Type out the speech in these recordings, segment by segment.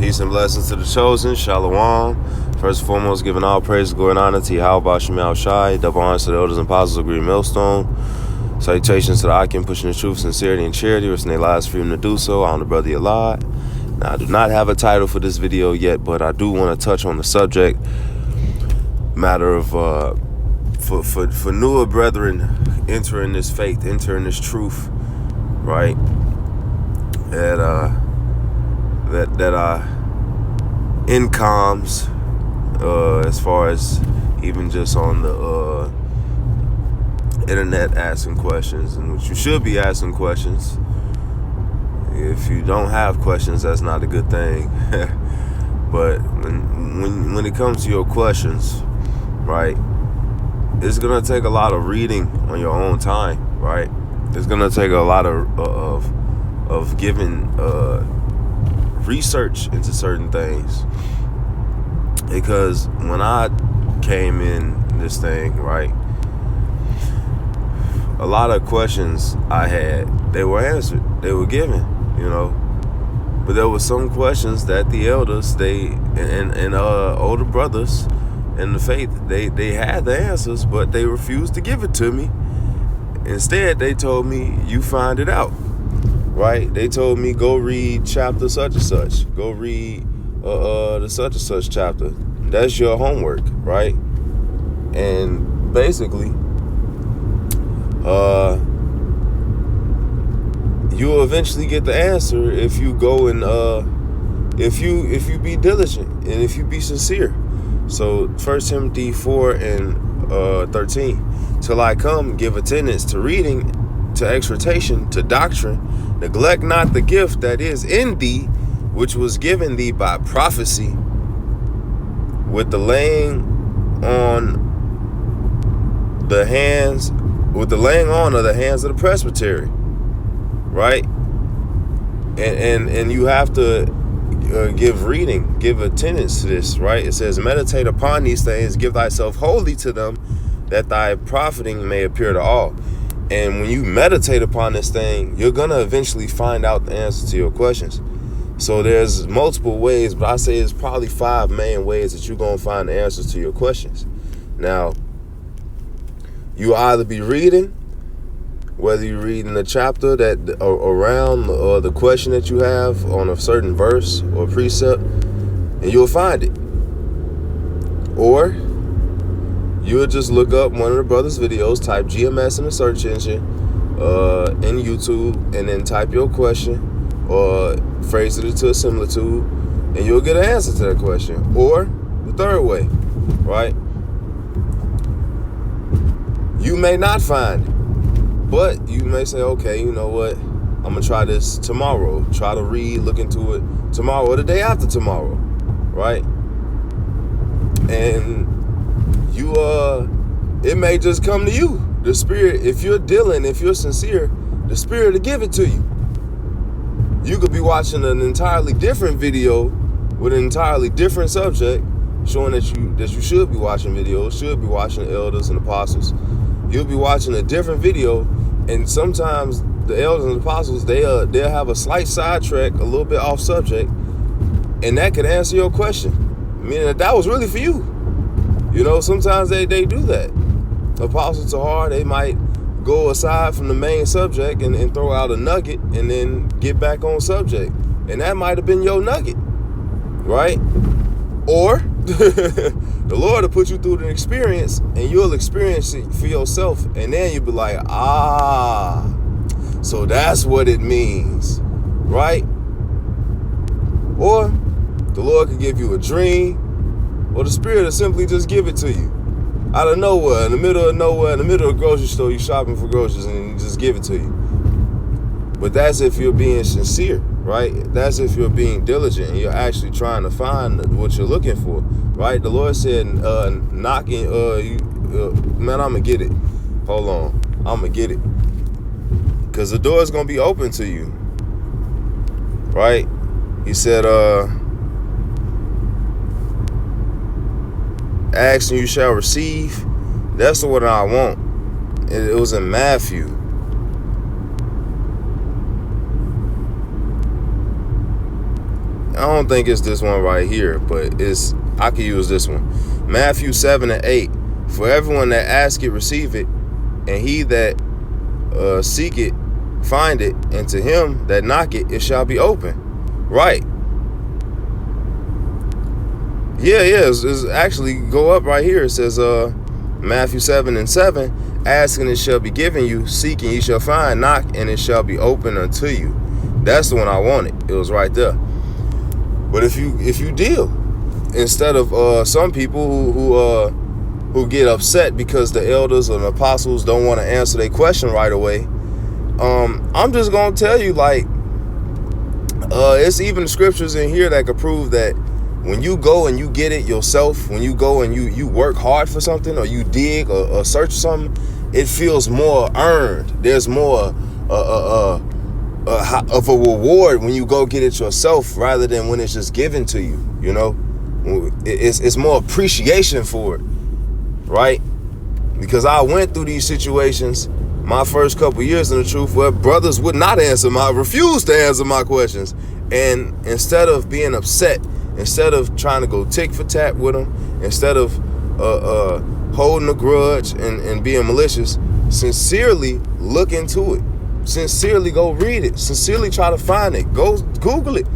Peace and blessings to the chosen. Shalom. First and foremost, giving all praise, glory, and honor to Yahweh Shemel Shai. Double honors to the elders and apostles of Green Millstone. Salutations to the Akim, pushing the truth, sincerity, and charity, risking their lives for him to do so. I'm the brother Yalad. Now, I do not have a title for this video yet, but I do want to touch on the subject matter of for newer brethren entering this faith, entering this truth, right? That incomes, as far as even just on the internet asking questions, and which you should be asking questions. If you don't have questions, that's not a good thing. But when it comes to your questions, right, it's gonna take a lot of reading on your own time, right? It's gonna take a lot of giving research into certain things, because when I came in this thing, right, a lot of questions I had, they were answered, they were given, but there were some questions that the elders, and older brothers in the faith, they had the answers, but they refused to give it to me. Instead, they told me, you find it out. Right? They told me, go read chapter such and such. Go read the such and such chapter. That's your homework, right? And basically, you'll eventually get the answer if you go and if you be diligent and if you be sincere. So 1 Timothy 4 and 13. Till I come, give attendance to reading, to exhortation, to doctrine. Neglect not the gift that is in thee, which was given thee by prophecy, with the laying on of the hands of the presbytery, right? And you have to give attendance to this, right? It says, meditate upon these things, give thyself wholly to them, that thy profiting may appear to all. And when you meditate upon this thing, you're going to eventually find out the answer to your questions. So there's multiple ways, but I say it's probably 5 main ways that you're going to find the answers to your questions. Now, you either be reading, whether you're reading the chapter that around or the question that you have on a certain verse or precept, and you'll find it. Or you'll just look up one of the brothers' videos, type GMS in the search engine in YouTube, and then type your question or phrase it into a similitude, and you'll get an answer to that question. Or the third way, right? You may not find it, but you may say, okay, you know what? I'm going to try this tomorrow. Try to look into it tomorrow or the day after tomorrow, right? And it may just come to you. The Spirit, if you're sincere, the Spirit will give it to you. You could be watching an entirely different video with an entirely different subject, showing that you should be watching videos, should be watching the elders and apostles. You'll be watching a different video, and sometimes the elders and apostles, they'll have a slight sidetrack, a little bit off subject, and that could answer your question, meaning that was really for you. Sometimes they do that. Apostles to hard, they might go aside from the main subject and throw out a nugget and then get back on subject. And that might have been your nugget, right? Or the Lord will put you through the experience and you'll experience it for yourself. And then you'll be like, so that's what it means, right? Or the Lord could give you a dream, or the Spirit will simply just give it to you out of nowhere, in the middle of nowhere, in the middle of the grocery store. You shopping for groceries and He just give it to you. But that's if you're being sincere, right? That's if you're being diligent and you're actually trying to find what you're looking for, right? The Lord said, knocking, man, I'm going to get it. Hold on. I'm going to get it. Because the door is going to be open to you, right? He said, ask and you shall receive. That's the one I want. It was in Matthew. don't think it's this one right here, but I could use this one. Matthew 7:8. For everyone that ask it, receive it, and he that seek it, find it, and to him that knock it, it shall be open. Right. Yeah, it's actually go up right here. It says Matthew 7:7, ask and it shall be given you, seek and ye shall find, knock and it shall be open unto you. That's the one I wanted. It was right there. But if you deal, instead of some people who get upset because the elders and apostles don't want to answer their question right away, I'm just gonna tell you, like, it's even scriptures in here that could prove that when you go and you get it yourself, when you go and you work hard for something, or you dig or search for something, it feels more earned. There's more of a reward when you go get it yourself rather than when it's just given to you. You know, it's more appreciation for it, right? Because I went through these situations my first couple years in the truth where brothers would not refuse to answer my questions, and instead of being upset, instead of trying to go tick for tat with them, instead of holding a grudge and being malicious, sincerely look into it. Sincerely go read it. Sincerely try to find it. Go Google it.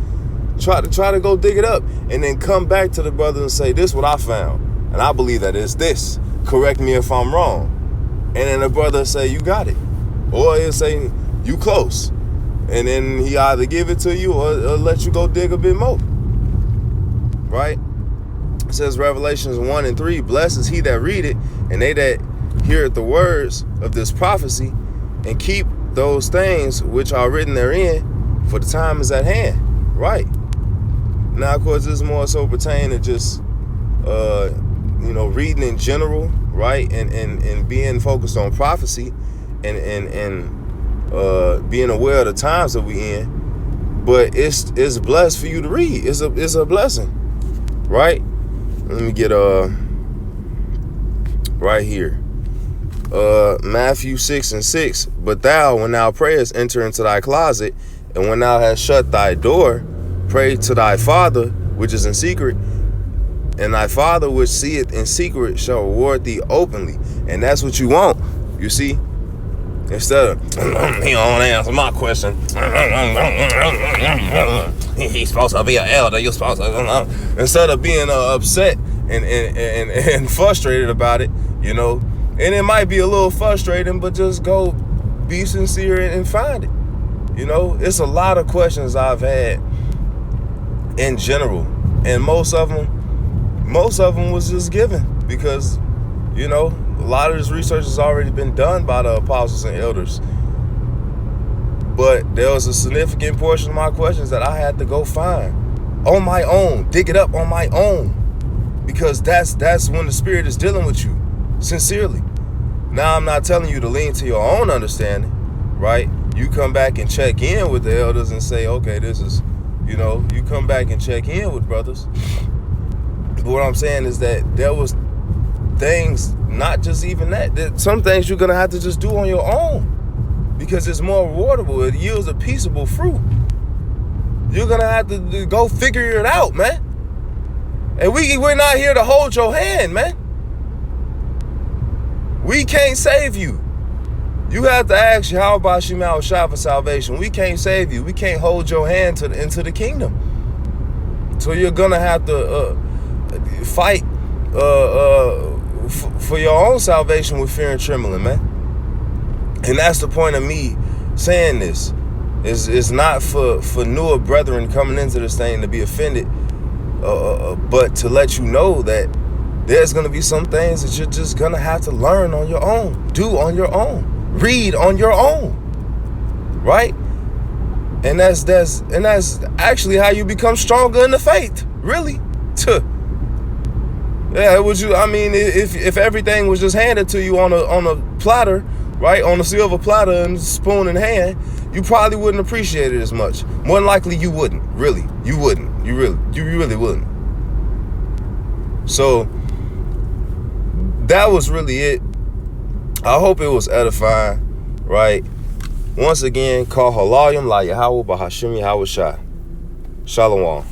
Try to go dig it up. And then come back to the brother and say, this is what I found. And I believe that it's this. Correct me if I'm wrong. And then the brother say, you got it. Or he'll say, you close. And then he either give it to you or let you go dig a bit more. Right? It says Revelations 1:3, blessed is he that read it, and they that hear the words of this prophecy, and keep those things which are written therein, for the time is at hand. Right. Now, of course, this is more so pertaining to just reading in general, right? And being focused on prophecy and being aware of the times that we in. But it's blessed for you to read. It's a blessing. Right? Let me get right here. Matthew 6:6. But thou, when thou prayest, enter into thy closet, and when thou hast shut thy door, pray to thy Father which is in secret, and thy Father which seeth in secret shall reward thee openly. And that's what you want, you see? Instead of, he don't answer my question. He's supposed to be an elder. You're supposed to. Instead of being upset and frustrated about it, you know. And it might be a little frustrating, but just go be sincere and find it. You know, it's a lot of questions I've had in general, and most of them was just given because, you know, a lot of this research has already been done by the apostles and elders. But there was a significant portion of my questions that I had to go find on my own, dig it up on my own, because that's when the Spirit is dealing with you sincerely. Now, I'm not telling you to lean to your own understanding, right? You come back and check in with the elders and say, okay, this is, you know, you come back and check in with brothers. But what I'm saying is that there was things, not just even that some things you're going to have to just do on your own because it's more rewardable. It yields a peaceable fruit. You're going to have to go figure it out, man. And we're not here to hold your hand, man. We can't save you. You have to ask Yahweh Shema Shah for salvation. We can't save you. We can't hold your hand into the kingdom. So you're going to have to fight for your own salvation with fear and trembling, man. And that's the point of me saying this. It's not for newer brethren coming into this thing to be offended, but to let you know that there's going to be some things that you're just going to have to learn on your own, do on your own, read on your own, right? And that's actually how you become stronger in the faith, really. Yeah, would you? I mean, if everything was just handed to you on a platter, right, on a silver platter and spoon in hand, you probably wouldn't appreciate it as much. More than likely, you wouldn't. Really, you wouldn't. You really wouldn't. So that was really it. I hope it was edifying, right? Once again, call Halayim La Yahweh Bahashim Yahweh Shah. Shalom.